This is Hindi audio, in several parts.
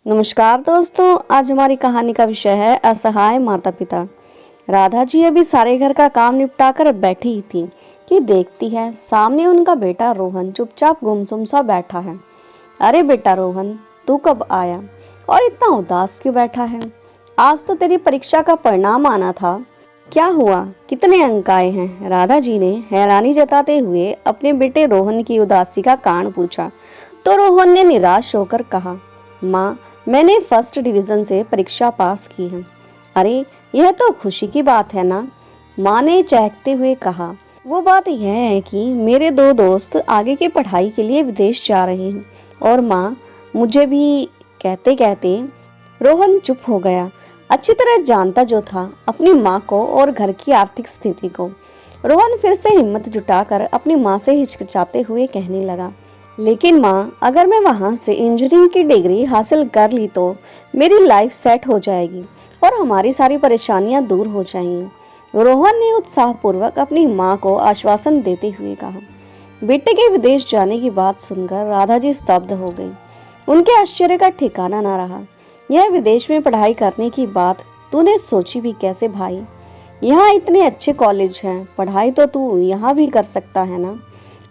नमस्कार दोस्तों, आज हमारी कहानी का विषय है असहाय माता पिता। राधा जी अभी सारे घर का काम निपटा कर बैठी ही थी कि देखती है सामने उनका बेटा रोहन चुपचाप गुमसुम सा बैठा है। अरे बेटा रोहन, तू कब आया और इतना उदास क्यों बैठा है? आज तो तेरी परीक्षा का परिणाम आना था। क्या हुआ, कितने अंक आए हैं? राधा जी ने हैरानी जताते हुए अपने बेटे रोहन की उदासी का कारण पूछा तो रोहन ने निराश होकर कहा, माँ, मैंने फर्स्ट डिवीजन से परीक्षा पास की है। अरे, यह तो खुशी की बात है ना? माँ ने चहकते हुए कहा। वो बात यह है कि मेरे दो दोस्त आगे की पढ़ाई के लिए विदेश जा रहे हैं और माँ, मुझे भी। कहते कहते रोहन चुप हो गया। अच्छी तरह जानता जो था अपनी माँ को और घर की आर्थिक स्थिति को, रोहन फिर से हिम्मत जुटाकर अपनी माँ से हिचकिचाते हुए कहने लगा, लेकिन माँ, अगर मैं वहाँ से इंजीनियरिंग की डिग्री हासिल कर ली तो मेरी लाइफ सेट हो जाएगी और हमारी सारी परेशानियाँ दूर हो जाएंगी। रोहन ने उत्साहपूर्वक अपनी माँ को आश्वासन देते हुए कहा। बेटे के विदेश जाने की बात सुनकर राधा जी स्तब्ध हो गई। उनके आश्चर्य का ठिकाना न रहा। यह विदेश में पढ़ाई करने की बात तूने सोची भी कैसे भाई? यहाँ इतने अच्छे कॉलेज हैं, पढ़ाई तो तू यहाँ भी कर सकता है ना।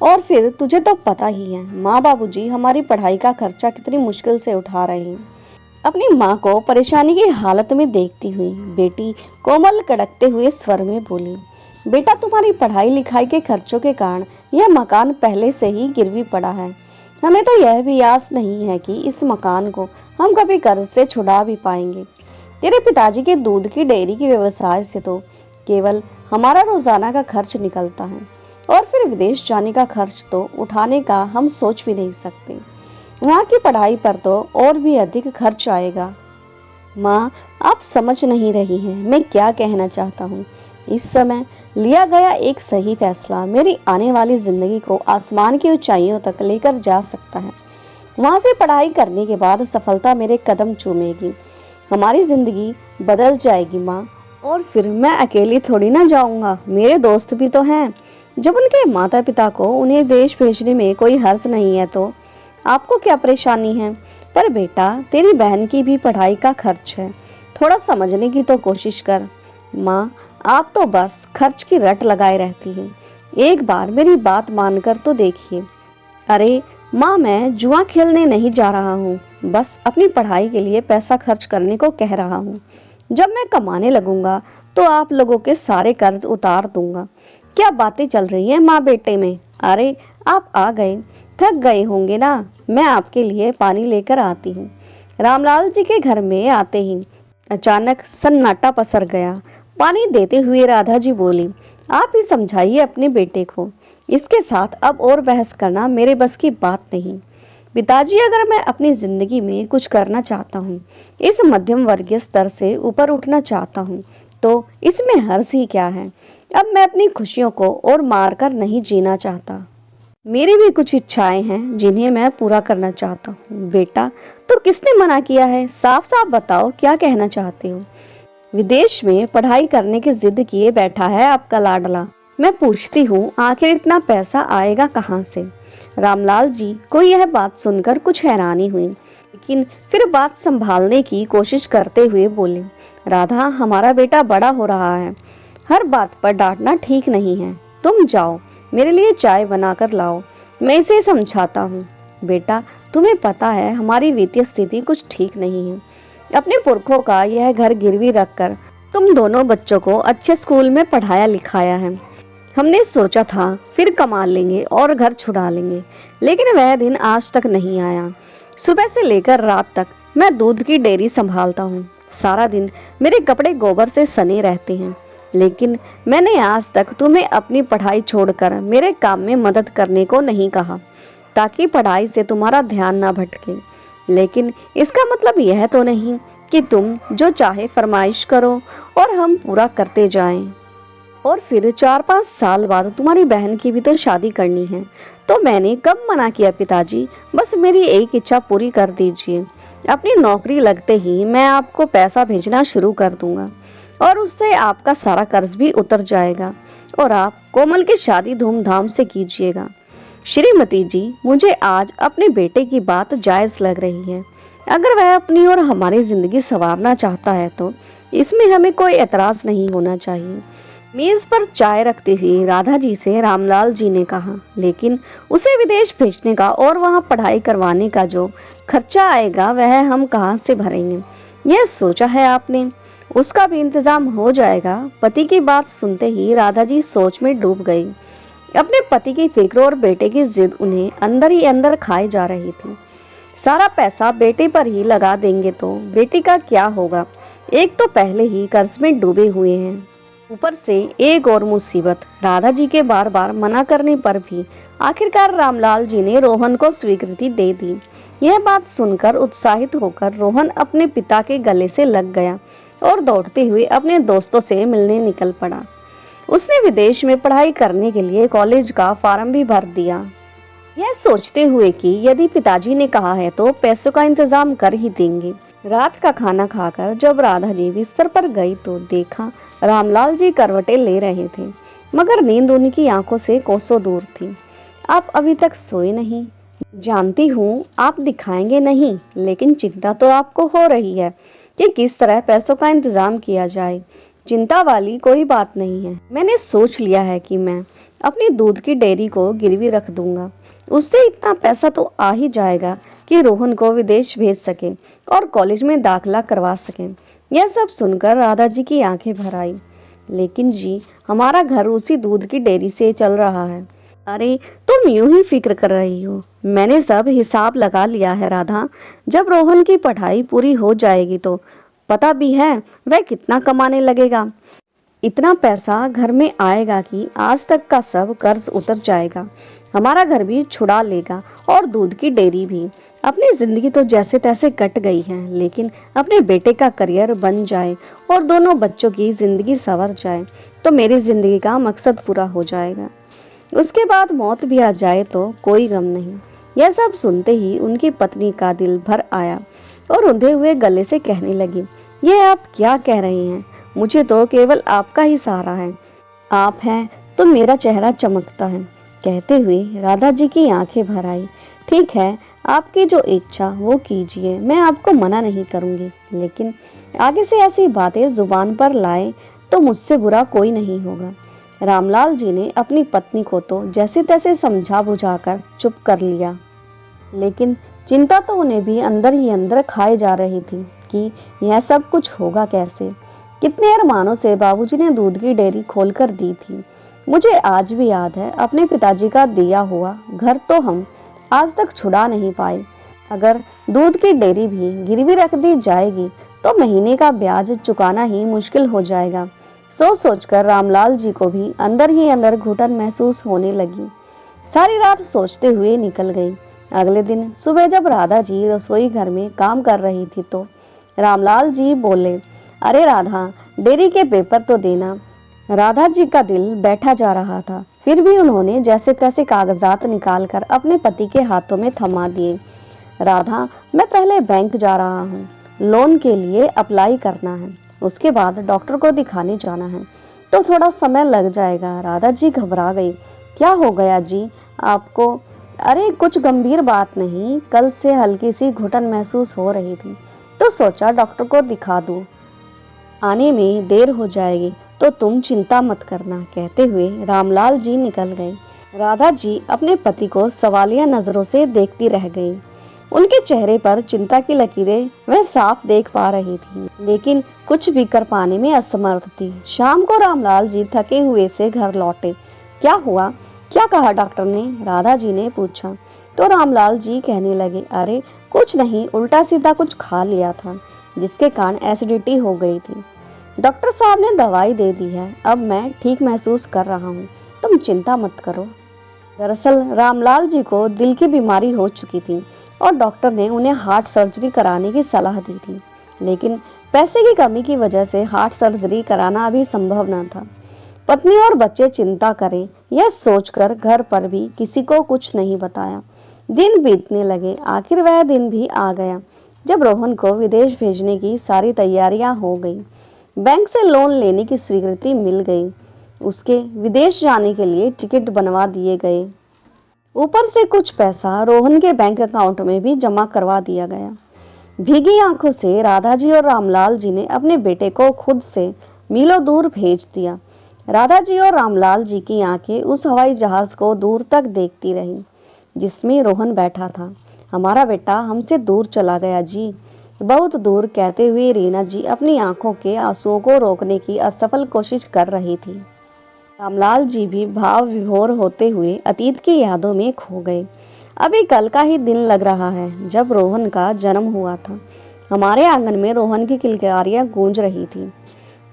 और फिर तुझे तो पता ही है माँ बाबूजी हमारी पढ़ाई का खर्चा कितनी मुश्किल से उठा रहे हैं। अपनी माँ को परेशानी की हालत में देखती हुई बेटी कोमल कड़कते हुए स्वर में बोली, बेटा, तुम्हारी पढ़ाई लिखाई के खर्चों के कारण यह मकान पहले से ही गिरवी पड़ा है। हमें तो यह भी आस नहीं है कि इस मकान को हम कभी कर्ज से छुड़ा भी पाएंगे। तेरे पिताजी के दूध की डेयरी के व्यवसाय से तो केवल हमारा रोजाना का खर्च निकलता है और फिर विदेश जाने का खर्च तो उठाने का हम सोच भी नहीं सकते। वहाँ की पढ़ाई पर तो और भी अधिक खर्च आएगा। माँ, आप समझ नहीं रही हैं मैं क्या कहना चाहता हूँ। इस समय लिया गया एक सही फैसला मेरी आने वाली जिंदगी को आसमान की ऊंचाइयों तक लेकर जा सकता है। वहाँ से पढ़ाई करने के बाद सफलता मेरे कदम चूमेगी, हमारी जिंदगी बदल जाएगी माँ। और फिर मैं अकेली थोड़ी ना जाऊँगा, मेरे दोस्त भी तो हैं। जब उनके माता पिता को उन्हें देश भेजने में कोई हर्ज नहीं है तो आपको क्या परेशानी है? पर बेटा, तेरी बहन की भी पढ़ाई का खर्च है, थोड़ा समझने की तो कोशिश कर। माँ, आप तो बस खर्च की रट लगाए रहती हैं, एक बार मेरी बात मानकर तो देखिए। अरे माँ, मैं जुआ खेलने नहीं जा रहा हूँ, बस अपनी पढ़ाई के लिए पैसा खर्च करने को कह रहा हूँ। जब मैं कमाने लगूंगा तो आप लोगों के सारे कर्ज उतार दूंगा। क्या बातें चल रही हैं माँ बेटे में? अरे, आप आ गए, थक गए होंगे ना, मैं आपके लिए पानी लेकर आती हूँ। रामलाल जी के घर में आते ही अचानक सन्नाटा पसर गया। पानी देते हुए राधा जी बोली, आप ही समझाइए अपने बेटे को, इसके साथ अब और बहस करना मेरे बस की बात नहीं। पिताजी, अगर मैं अपनी जिंदगी में कुछ करना चाहता हूँ, इस मध्यम वर्गीय स्तर से ऊपर उठना चाहता हूँ, तो इसमें हर्ज ही क्या है? अब मैं अपनी खुशियों को और मारकर नहीं जीना चाहता। मेरी भी कुछ इच्छाएं हैं जिन्हें मैं पूरा करना चाहता हूँ। बेटा, तो किसने मना किया है? साफ साफ बताओ, क्या कहना चाहते हो? विदेश में पढ़ाई करने की जिद किए बैठा है आपका लाडला। मैं पूछती हूँ, आखिर इतना पैसा आएगा कहाँ से? रामलाल जी को यह बात सुनकर कुछ हैरानी हुई, लेकिन फिर बात संभालने की कोशिश करते हुए बोले, राधा, हमारा बेटा बड़ा हो रहा है, हर बात पर डांटना ठीक नहीं है। तुम जाओ, मेरे लिए चाय बनाकर लाओ, मैं इसे समझाता हूँ। बेटा, तुम्हें पता है हमारी वित्तीय स्थिति कुछ ठीक नहीं है। अपने पुरखों का यह घर गिरवी रखकर तुम दोनों बच्चों को अच्छे स्कूल में पढ़ाया लिखाया है। हमने सोचा था फिर कमा लेंगे और घर छुड़ा लेंगे, लेकिन वह दिन आज तक नहीं आया। सुबह से लेकर रात तक मैं दूध की डेयरी संभालता हूँ। सारा दिन मेरे कपड़े गोबर से सने रहते हैं, लेकिन मैंने आज तक तुम्हें अपनी पढ़ाई छोड़कर मेरे काम में मदद करने को नहीं कहा, ताकि पढ़ाई से तुम्हारा ध्यान ना भटके। लेकिन इसका मतलब यह तो नहीं कि तुम जो चाहे फरमाइश करो और हम पूरा करते जाएं। और फिर 4-5 साल बाद तुम्हारी बहन की भी तो शादी करनी है, तो मैंने कब मना किया पिताजी? बस मेरी एक इच्छा पूरी कर दीजिए। अपनी नौकरी लगते ही मैं आपको पैसा भेजना शुरू कर दूंगा और उससे आपका सारा कर्ज भी उतर जाएगा और आप कोमल की शादी धूमधाम से कीजिएगा। श्रीमती जी, मुझे आज अपने बेटे की बात जायज लग रही है। अगर वह अपनी और हमारी जिंदगी संवारना चाहता है तो इसमें हमें कोई एतराज नहीं होना चाहिए। मेज पर चाय रखते हुए राधा जी से रामलाल जी ने कहा, लेकिन उसे विदेश भेजने का और वहां पढ़ाई करवाने का जो खर्चा आएगा वह हम कहां से भरेंगे? यह सोचा है आपने? उसका भी इंतजाम हो जाएगा। पति की बात सुनते ही राधा जी सोच में डूब गई। अपने पति की फिक्र और बेटे की जिद उन्हें अंदर ही अंदर खाई जा रही थी। सारा पैसा बेटे पर ही लगा देंगे तो बेटी का क्या होगा? एक तो पहले ही कर्ज में डूबे हुए हैं, ऊपर से एक और मुसीबत। राधा जी के बार बार मना करने पर भी आखिरकार रामलाल जी ने रोहन को स्वीकृति दे दी। यह बात सुनकर उत्साहित होकर रोहन अपने पिता के गले से लग गया और दौड़ते हुए अपने दोस्तों से मिलने निकल पड़ा। उसने विदेश में पढ़ाई करने के लिए कॉलेज का फॉर्म भी भर दिया, यह सोचते हुए कि यदि पिताजी ने कहा है तो पैसों का इंतजाम कर ही देंगे। रात का खाना खाकर जब राधा जी बिस्तर पर गई तो देखा रामलाल जी करवटें ले रहे थे, मगर नींद उनकी आंखों से कोसों दूर थी। आप अभी तक सोए नहीं? जानती हूँ आप दिखाएंगे नहीं, लेकिन चिंता तो आपको हो रही है कि किस तरह पैसों का इंतजाम किया जाए। चिंता वाली कोई बात नहीं है। मैंने सोच लिया है कि मैं अपनी दूध की डेयरी को गिरवी रख दूंगा। उससे इतना पैसा तो आ ही जाएगा कि रोहन को विदेश भेज सके और कॉलेज में दाखिला करवा सके। यह सब सुनकर राधा जी की आंखें भर आई। लेकिन जी, हमारा घर उसी दूध की डेयरी से चल रहा है। अरे तुम यूं ही फिक्र कर रही हो, मैंने सब हिसाब लगा लिया है राधा। जब रोहन की पढ़ाई पूरी हो जाएगी तो पता भी है वह कितना कमाने लगेगा। इतना पैसा घर में आएगा कि आज तक का सब कर्ज उतर जाएगा, हमारा घर भी छुड़ा लेगा और दूध की डेयरी भी। अपनी जिंदगी तो जैसे तैसे कट गई है, लेकिन अपने बेटे का करियर बन जाए और दोनों बच्चों की जिंदगी संवर जाए तो मेरी जिंदगी का मकसद पूरा हो जाएगा। उसके बाद मौत भी आ जाए तो कोई गम नहीं। यह सब सुनते ही उनकी पत्नी का दिल भर आया और रुंधे हुए गले से कहने लगी, यह आप क्या कह रही हैं? मुझे तो केवल आपका ही सहारा है। आप हैं तो मेरा चेहरा चमकता है। कहते हुए राधा जी की आंखें भर आई। ठीक है, आपकी जो इच्छा वो कीजिए, मैं आपको मना नहीं करूंगी, लेकिन आगे से ऐसी बातें जुबान पर लाए तो मुझसे बुरा कोई नहीं होगा। रामलाल जी ने अपनी पत्नी को तो जैसे तैसे समझा बुझाकर चुप कर लिया, लेकिन चिंता तो उन्हें भी अंदर ही अंदर खाए जा रही थी कि यह सब कुछ होगा कैसे। कितने अरमानों से बाबूजी ने दूध की डेयरी खोलकर दी थी। मुझे आज भी याद है अपने पिताजी का दिया हुआ घर तो हम आज तक छुड़ा नहीं पाए। अगर दूध की डेयरी भी गिरवी रख दी जाएगी तो महीने का ब्याज चुकाना ही मुश्किल हो जाएगा। सोच सोचकर रामलाल जी को भी अंदर ही अंदर घुटन महसूस होने लगी। सारी रात सोचते हुए निकल गई। अगले दिन सुबह जब राधा जी रसोई घर में काम कर रही थी तो रामलाल जी बोले, अरे राधा, डेयरी के पेपर तो देना। राधा जी का दिल बैठा जा रहा था, फिर भी उन्होंने जैसे तैसे कागजात निकालकर अपने पति के हाथों में थमा दिए। राधा, मैं पहले बैंक जा रहा हूँ, लोन के लिए अप्लाई करना है, उसके बाद डॉक्टर को दिखाने जाना है, तो थोड़ा समय लग जाएगा। राधा जी घबरा गई। क्या हो गया जी आपको? अरे कुछ गंभीर बात नहीं, कल से हल्की सी घुटन महसूस हो रही थी तो सोचा डॉक्टर को दिखा दूं, आने में देर हो जाएगी तो तुम चिंता मत करना। कहते हुए रामलाल जी निकल गए। राधा जी अपने पति को सवालिया नजरों से देखती रह गई। उनके चेहरे पर चिंता की लकीरें वह साफ देख पा रही थी, लेकिन कुछ भी कर पाने में असमर्थ थी। शाम को रामलाल जी थके हुए से घर लौटे। क्या हुआ, क्या कहा डॉक्टर ने? राधा जी ने पूछा तो रामलाल जी कहने लगे, अरे कुछ नहीं, उल्टा सीधा कुछ खा लिया था जिसके कारण एसिडिटी हो गई थी। डॉक्टर साहब ने दवाई दे दी है, अब मैं ठीक महसूस कर रहा हूँ, तुम चिंता मत करो। दरअसल रामलाल जी को दिल की बीमारी हो चुकी थी और डॉक्टर ने उन्हें हार्ट सर्जरी कराने की सलाह दी थी, लेकिन पैसे की कमी की वजह से हार्ट सर्जरी कराना अभी संभव न था। पत्नी और बच्चे चिंता करें यह सोचकर घर पर भी किसी को कुछ नहीं बताया। दिन बीतने लगे। आखिर वह दिन भी आ गया जब रोहन को विदेश भेजने की सारी तैयारियां हो गई। बैंक से लोन लेने की स्वीकृति मिल गई। उसके विदेश जाने के लिए टिकट बनवा दिए गए। ऊपर से कुछ पैसा रोहन के बैंक अकाउंट में भी जमा करवा दिया गया। भीगी आंखों से राधा जी और रामलाल जी ने अपने बेटे को खुद से मीलों दूर भेज दिया। राधा जी और रामलाल जी की आंखें उस हवाई जहाज को दूर तक देखती रहीं जिसमें रोहन बैठा था। हमारा बेटा हमसे दूर चला गया जी, बहुत दूर, कहते हुए रीना जी अपनी आंखों के आंसुओं को रोकने की असफल कोशिश कर रही थी। रामलाल जी भी भाव विभोर होते हुए अतीत की यादों में खो गए। अभी कल का ही दिन लग रहा है जब रोहन का जन्म हुआ था। हमारे आंगन में रोहन की किलकारियां गूंज रही थी।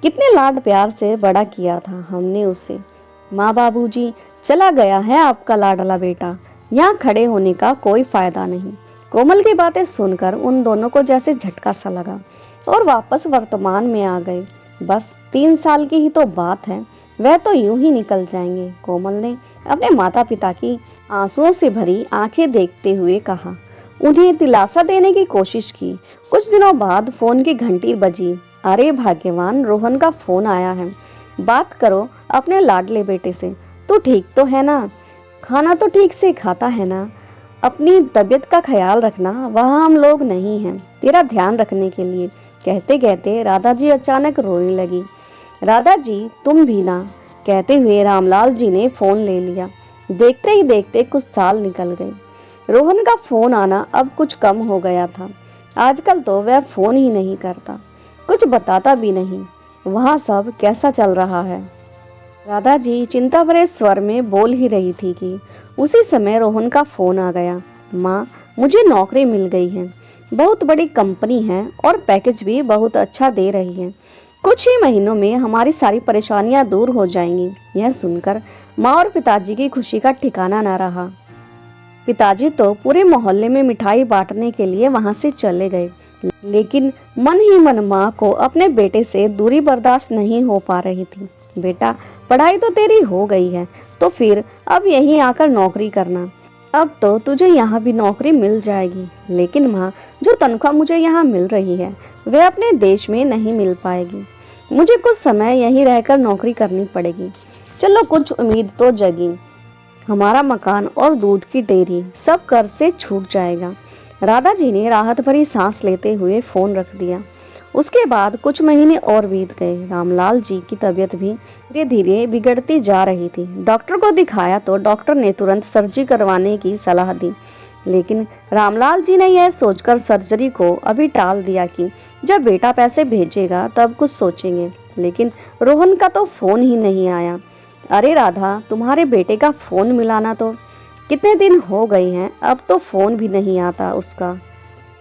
कितने लाड प्यार से बड़ा किया था हमने उसे। माँ बाबूजी, चला गया है आपका लाडला बेटा, यहाँ खड़े होने का कोई फायदा नहीं। कोमल की बातें सुनकर उन दोनों को जैसे झटका सा लगा और वापस वर्तमान में आ गए। बस 3 साल की ही तो बात है, वह तो यूं ही निकल जाएंगे। कोमल ने अपने माता पिता की आंसुओं से भरी आंखें देखते हुए कहा। उन्हें दिलासा देने की कोशिश की। कुछ दिनों बाद फोन की घंटी बजी। अरे भाग्यवान, रोहन का फोन आया है। बात करो अपने लाडले बेटे से। तू ठीक तो है ना? खाना तो ठीक से खाता है ना? अपनी तबीयत का ख्याल रखना, वहाँ हम लोग नहीं हैं तेरा ध्यान रखने के लिए। कहते कहते राधा जी अचानक रोने लगी। राधा जी तुम भी ना, कहते हुए रामलाल जी ने फोन ले लिया। देखते ही देखते कुछ साल निकल गए। रोहन का फोन आना अब कुछ कम हो गया था। आजकल तो वह फोन ही नहीं करता, कुछ बताता भी नहीं। वहाँ सब कैसा चल रहा है? राधा जी चिंता भरे स्वर में बोल ही रही थी कि उसी समय रोहन का फोन आ गया। माँ, मुझे नौकरी मिल गई है, बहुत बड़ी कंपनी है और पैकेज भी बहुत अच्छा दे रही है। कुछ ही महीनों में हमारी सारी परेशानियां दूर हो जाएंगी। यह सुनकर माँ और पिताजी की खुशी का ठिकाना न रहा। पिताजी तो पूरे मोहल्ले में मिठाई बांटने के लिए वहां से चले गए, लेकिन मन ही मन माँ को अपने बेटे से दूरी बर्दाश्त नहीं हो पा रही थी। बेटा, पढ़ाई तो तेरी हो गई है, तो फिर अब यहीं आकर नौकरी करना। अब तो तुझे यहाँ भी नौकरी मिल जाएगी, लेकिन माँ, जो तनख्वाह मुझे यहाँ मिल रही है वह अपने देश में नहीं मिल पाएगी। मुझे कुछ समय यहीं रहकर नौकरी करनी पड़ेगी। चलो कुछ उम्मीद तो जगी। हमारा मकान और दूध की डेयरी सब कर्ज से छूट जाएगा। राधा जी ने राहत भरी सांस लेते हुए फोन रख दिया। उसके बाद कुछ महीने और बीत गए। रामलाल जी की तबीयत भी धीरे धीरे बिगड़ती जा रही थी। डॉक्टर को दिखाया तो डॉक्टर ने तुरंत सर्जरी करवाने की सलाह दी, लेकिन रामलाल जी ने यह सोचकर सर्जरी को अभी टाल दिया कि जब बेटा पैसे भेजेगा तब कुछ सोचेंगे। लेकिन रोहन का तो फोन ही नहीं आया। अरे राधा, तुम्हारे बेटे का फोन मिलाना तो। कितने दिन हो गए हैं, अब तो फोन भी नहीं आता उसका।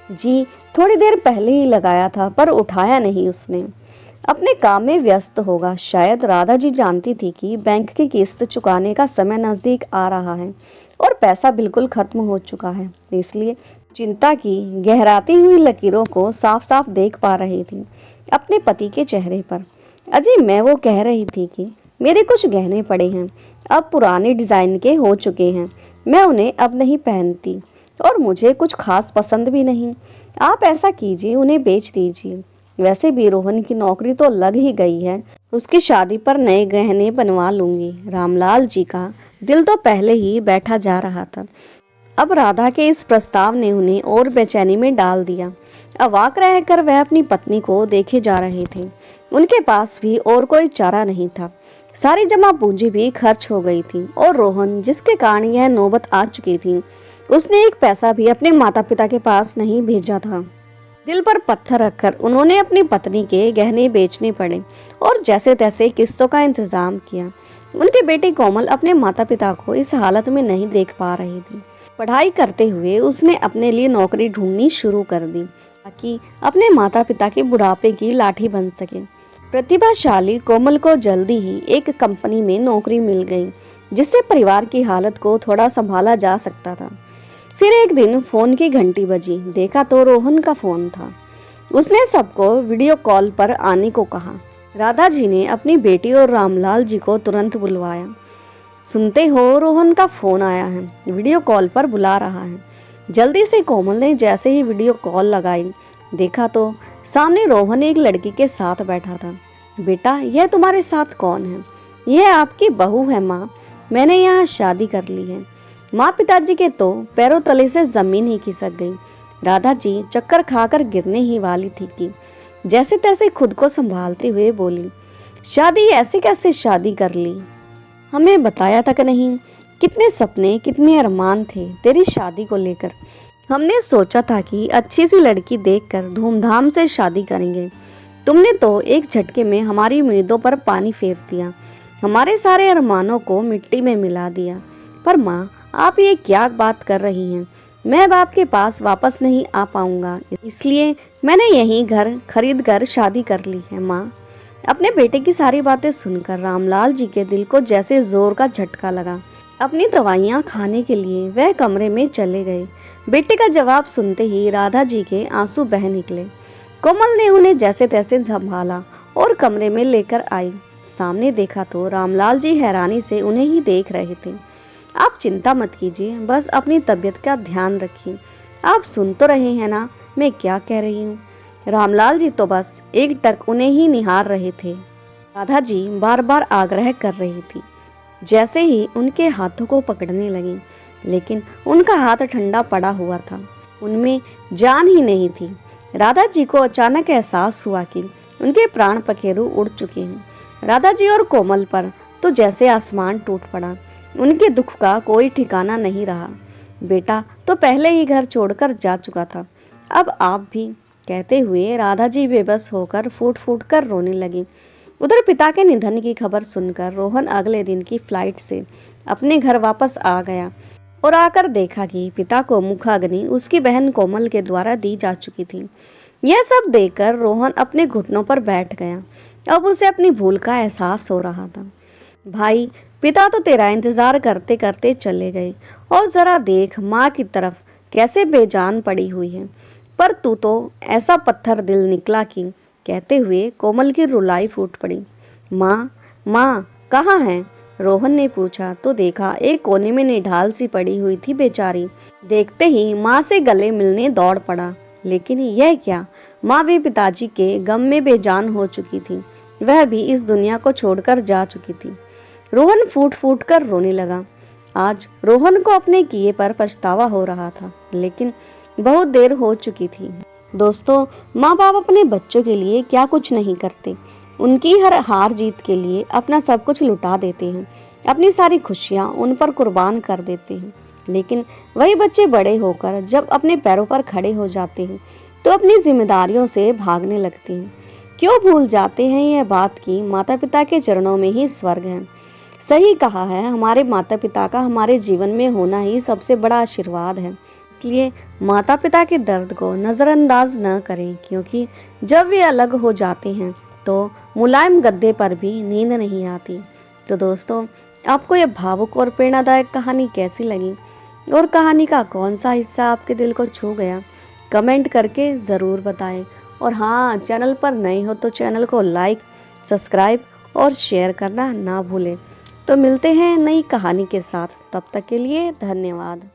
जी, थोड़ी देर पहले ही लगाया था पर उठाया नहीं उसने। अपने काम में व्यस्त होगा शायद। राधा जी जानती थी कि बैंक की किस्त चुकाने का समय नजदीक आ रहा है और पैसा बिल्कुल खत्म हो चुका है, इसलिए चिंता की गहराती हुई लकीरों को साफ साफ देख पा रही थी अपने पति के चेहरे पर। अजी, मैं वो कह रही थी कि मेरे कुछ गहने पड़े हैं, अब पुराने डिजाइन के हो चुके हैं, मैं उन्हें अब नहीं पहनती और मुझे कुछ खास पसंद भी नहीं। आप ऐसा कीजिए, उन्हें बेच दीजिए। वैसे भी रोहन की नौकरी तो लग ही गई है, उसकी शादी पर नए गहने बनवा लूंगी। रामलाल जी का दिल तो पहले ही बैठा जा रहा था। अब राधा के इस प्रस्ताव ने उन्हें और बेचैनी में डाल दिया। अवाक रहकर वह अपनी पत्नी को देखे जा रहे थे। उनके पास भी और कोई चारा नहीं था। सारी जमा पूंजी भी खर्च हो गई थी और रोहन, जिसके कारण यह नौबत आ चुकी थी, उसने एक पैसा भी अपने माता पिता के पास नहीं भेजा था। दिल पर पत्थर रखकर उन्होंने अपनी पत्नी के गहने बेचने पड़े और जैसे तैसे किस्तों का इंतजाम किया। उनके बेटी कोमल अपने माता पिता को इस हालत में नहीं देख पा रही थी। पढ़ाई करते हुए उसने अपने लिए नौकरी ढूंढनी शुरू कर दी ताकि अपने माता पिता के बुढ़ापे की लाठी बन सके। प्रतिभाशाली कोमल को जल्दी ही एक कंपनी में नौकरी मिल गई, जिससे परिवार की हालत को थोड़ा संभाला जा सकता था। फिर एक दिन फोन की घंटी बजी। देखा तो रोहन का फोन था। उसने सबको वीडियो कॉल पर आने को कहा। राधा जी ने अपनी बेटी और रामलाल जी को तुरंत बुलवाया। सुनते हो, रोहन का फोन आया है, वीडियो कॉल पर बुला रहा है। जल्दी से कोमल ने जैसे ही वीडियो कॉल लगाई, देखा तो सामने रोहन एक लड़की के साथ बैठा था। बेटा, यह तुम्हारे साथ कौन है? यह आपकी बहू है माँ, मैंने यहाँ शादी कर ली है। माँ पिताजी के तो पैरों तले से जमीन ही खिसक गई। राधा जी चक्कर खाकर गिरने ही वाली थी कि जैसे तैसे खुद को संभालते हुए बोली, शादी ऐसे कैसे शादी कर ली? हमें बताया तक नहीं। कितने सपने कितने अरमान थे तेरी शादी को लेकर। हमने सोचा था कि अच्छी सी लड़की देखकर धूमधाम से शादी करेंगे। तुमने तो एक झटके में हमारी उम्मीदों पर पानी फेर दिया, हमारे सारे अरमानों को मिट्टी में मिला दिया। पर माँ, आप ये क्या बात कर रही हैं? मैं अब आपके पास वापस नहीं आ पाऊंगा, इसलिए मैंने यहीं घर खरीद कर शादी कर ली है। माँ, अपने बेटे की सारी बातें सुनकर रामलाल जी के दिल को जैसे जोर का झटका लगा। अपनी दवाइयाँ खाने के लिए वह कमरे में चले गए। बेटे का जवाब सुनते ही राधा जी के आंसू बह निकले। कोमल ने उन्हें जैसे तैसे संभाला और कमरे में लेकर आई। सामने देखा तो रामलाल जी हैरानी से उन्हें ही देख रहे थे। आप चिंता मत कीजिए, बस अपनी तबीयत का ध्यान रखिए। आप सुन तो रहे हैं ना मैं क्या कह रही हूँ? रामलाल जी तो बस एकटक उन्हें ही निहार रहे थे। राधा जी बार बार आग्रह कर रही थी, जैसे ही उनके हाथों को पकड़ने लगी, लेकिन उनका हाथ ठंडा पड़ा हुआ था, उनमें जान ही नहीं थी। राधा जी को अचानक एहसास हुआ कि उनके प्राण पखेरु उड़ चुके हैं। राधा जी और कोमल पर तो जैसे आसमान टूट पड़ा। उनके दुख का कोई ठिकाना नहीं रहा। बेटा तो पहले ही घर छोड़कर जा चुका था, अब आप भी, कहते हुए राधा जी बेबस होकर फूट फूट कर रोने लगी। उधर पिता के निधन की खबर सुनकर रोहन अगले दिन की फ्लाइट से अपने घर वापस आ गया और आकर देखा कि पिता को मुखाग्नि उसकी बहन कोमल के द्वारा दी जा चुकी थी। यह सब देखकर रोहन अपने घुटनों पर बैठ गया। अब उसे अपनी भूल का एहसास हो रहा था। भाई, पिता तो तेरा इंतजार करते करते चले गए, और जरा देख माँ की तरफ कैसे बेजान पड़ी हुई है। पर तू तो ऐसा पत्थर दिल निकला कि, कहते हुए कोमल की रुलाई फूट पड़ी। माँ, माँ कहाँ है? रोहन ने पूछा तो देखा एक कोने में निढाल सी पड़ी हुई थी बेचारी। देखते ही माँ से गले मिलने दौड़ पड़ा, लेकिन यह क्या, माँ भी पिताजी के गम में बेजान हो चुकी थी। वह भी इस दुनिया को छोड़कर जा चुकी थी। रोहन फूट फूट कर रोने लगा। आज रोहन को अपने किए पर पछतावा हो रहा था, लेकिन बहुत देर हो चुकी थी। दोस्तों, माँ बाप अपने बच्चों के लिए क्या कुछ नहीं करते। उनकी हर हार जीत के लिए अपना सब कुछ लुटा देते हैं, अपनी सारी खुशियाँ उन पर कुर्बान कर देते हैं। लेकिन वही बच्चे बड़े होकर जब अपने पैरों पर खड़े हो जाते हैं तो अपनी जिम्मेदारियों से भागने लगते हैं। क्यों भूल जाते हैं यह बात कि माता पिता के चरणों में ही स्वर्ग है। सही कहा है, हमारे माता पिता का हमारे जीवन में होना ही सबसे बड़ा आशीर्वाद है। इसलिए माता पिता के दर्द को नज़रअंदाज न करें, क्योंकि जब वे अलग हो जाते हैं तो मुलायम गद्दे पर भी नींद नहीं आती। तो दोस्तों, आपको यह भावुक और प्रेरणादायक कहानी कैसी लगी और कहानी का कौन सा हिस्सा आपके दिल को छू गया, कमेंट करके ज़रूर बताएं। और हाँ, चैनल पर नए हो तो चैनल को लाइक, सब्सक्राइब और शेयर करना ना भूलें। तो मिलते हैं नई कहानी के साथ, तब तक के लिए धन्यवाद।